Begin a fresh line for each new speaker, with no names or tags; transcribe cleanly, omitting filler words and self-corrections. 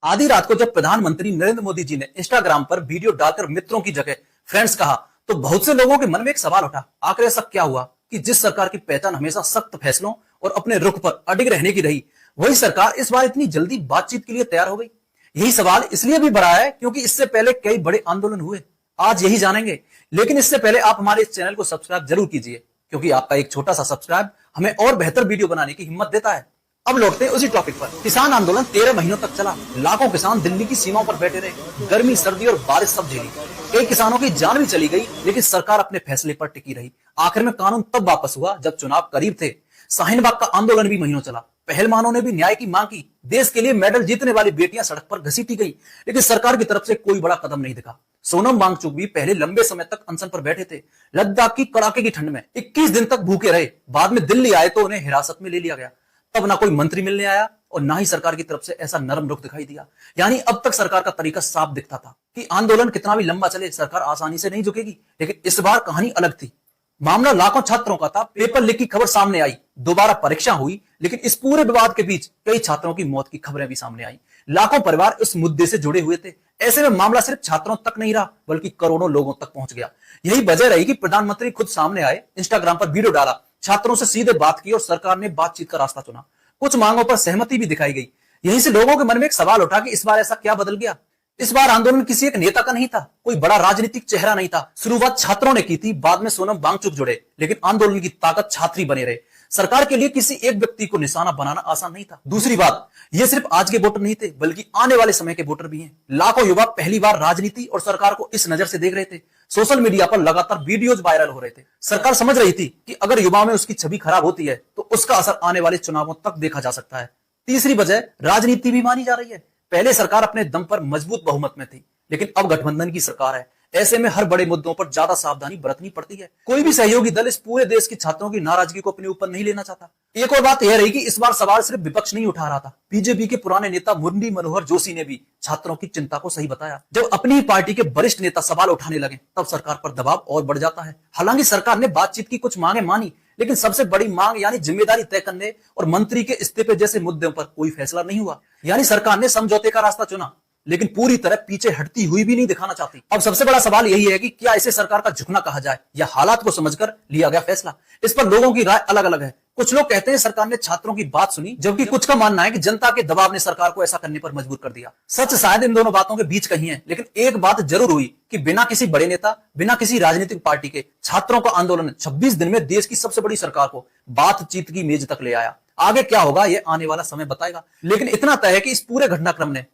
आधी रात को जब प्रधानमंत्री नरेंद्र मोदी जी ने इंस्टाग्राम पर वीडियो डालकर मित्रों की जगह फ्रेंड्स कहा, तो बहुत से लोगों के मन में एक सवाल उठा, आखिर ऐसा क्या हुआ कि जिस सरकार की पहचान हमेशा सख्त फैसलों और अपने रुख पर अडिग रहने की रही, वही सरकार इस बार इतनी जल्दी बातचीत के लिए तैयार हो गई। यही सवाल इसलिए भी बड़ा है क्योंकि इससे पहले कई बड़े आंदोलन हुए। आज यही जानेंगे, लेकिन इससे पहले आप हमारे इस चैनल को सब्सक्राइब जरूर कीजिए, क्योंकि आपका एक छोटा सा सब्सक्राइब हमें और बेहतर वीडियो बनाने की हिम्मत देता है। अब लौटते हैं उसी टॉपिक पर। किसान आंदोलन 13 महीनों तक चला। लाखों किसान दिल्ली की सीमाओं पर बैठे रहे, गर्मी, सर्दी और बारिश सब झेली। कई किसानों की जान भी चली गई, लेकिन सरकार अपने फैसले पर टिकी रही। आखिर में कानून तब वापस हुआ जब चुनाव करीब थे। शाहीन-बाग का आंदोलन भी महीनों चला। पहलवानों ने भी न्याय की मांग की। देश के लिए मेडल जीतने वाली बेटियां सड़क पर घसीटी गई, लेकिन सरकार की तरफ से कोई बड़ा कदम नहीं दिखा। सोनम वांगचुक भी पहले लंबे समय तक अनशन पर बैठे थे। लद्दाख की कड़ाके की ठंड में 21 दिन तक भूखे रहे। बाद में दिल्ली आए तो उन्हें हिरासत में ले लिया गया। तब ना कोई मंत्री मिलने आया और ना ही सरकार की तरफ से ऐसा नरम रुख दिखाई दिया। यानी अब तक सरकार का तरीका साफ दिखता था कि आंदोलन कितना भी लंबा चले, सरकार आसानी से नहीं झुकेगी। लेकिन इस बार कहानी अलग थी। मामला लाखों छात्रों का था। पेपर लीक की खबर सामने आई, दोबारा परीक्षा हुई, लेकिन इस पूरे विवाद के बीच कई छात्रों की मौत की खबरें भी सामने आई। लाखों परिवार इस मुद्दे से जुड़े हुए थे। ऐसे में मामला सिर्फ छात्रों तक नहीं रहा, बल्कि करोड़ों लोगों तक पहुंच गया। यही वजह रही कि प्रधानमंत्री खुद सामने आए, इंस्टाग्राम पर वीडियो डाला, छात्रों से सीधे बात की और सरकार ने बातचीत का रास्ता चुना। कुछ मांगों पर सहमति भी दिखाई गई। यहीं से लोगों के मन में एक सवाल उठा कि इस बार ऐसा क्या बदल गया। इस बार आंदोलन किसी एक नेता का नहीं था, कोई बड़ा राजनीतिक चेहरा नहीं था। शुरुआत छात्रों ने की थी, बाद में सोनम वांगचुक जुड़े, लेकिन आंदोलन की ताकत छात्र ही बने रहे। सरकार के लिए किसी एक व्यक्ति को निशाना बनाना आसान नहीं था। दूसरी बात, ये सिर्फ आज के वोटर नहीं थे, बल्कि आने वाले समय के वोटर भी हैं। लाखों युवा पहली बार राजनीति और सरकार को इस नजर से देख रहे थे। सोशल मीडिया पर लगातार वीडियोज वायरल हो रहे थे। सरकार समझ रही थी कि अगर युवाओं में उसकी छवि खराब होती है तो उसका असर आने वाले चुनावों तक देखा जा सकता है। तीसरी वजह, राजनीति भी मानी जा रही है। पहले सरकार अपने दम पर मजबूत बहुमत में थी, लेकिन अब गठबंधन की सरकार है। ऐसे में हर बड़े मुद्दों पर ज्यादा सावधानी बरतनी पड़ती है। कोई भी सहयोगी दल इस पूरे देश की छात्रों की नाराजगी को अपने ऊपर नहीं लेना चाहता। एक और बात यह रही कि इस बार सवाल सिर्फ विपक्ष नहीं उठा रहा था। बीजेपी के पुराने नेता मुरली मनोहर जोशी ने भी छात्रों की चिंता को सही बताया। जब अपनी ही पार्टी के वरिष्ठ नेता सवाल उठाने लगे, तब सरकार पर दबाव और बढ़ जाता है। हालांकि सरकार ने बातचीत की कुछ मांगे मानी, लेकिन सबसे बड़ी मांग यानी जिम्मेदारी तय करने और मंत्री के इस्तीफे जैसे मुद्दों पर कोई फैसला नहीं हुआ। यानी सरकार ने समझौते का रास्ता चुना, लेकिन पूरी तरह पीछे हटती हुई भी नहीं दिखाना चाहती। अब सबसे बड़ा सवाल यही है कि क्या इसे सरकार का झुकना कहा जाए या हालात को समझकर लिया गया फैसला। इस पर लोगों की राय अलग अलग है। कुछ लोग कहते हैं सरकार ने छात्रों की बात सुनी, जबकि कुछ का मानना है कि जनता के दबाव ने सरकार को ऐसा करने पर मजबूर कर दिया। सच शायद इन दोनों बातों के बीच कहीं है, लेकिन एक बात जरूर हुई कि बिना किसी बड़े नेता, बिना किसी राजनीतिक पार्टी के छात्रों का आंदोलन 26 दिन में देश की सबसे बड़ी सरकार को बातचीत की मेज तक ले आया। आगे क्या होगा ये आने वाला समय बताएगा, लेकिन इतना तय है कि इस पूरे घटनाक्रम ने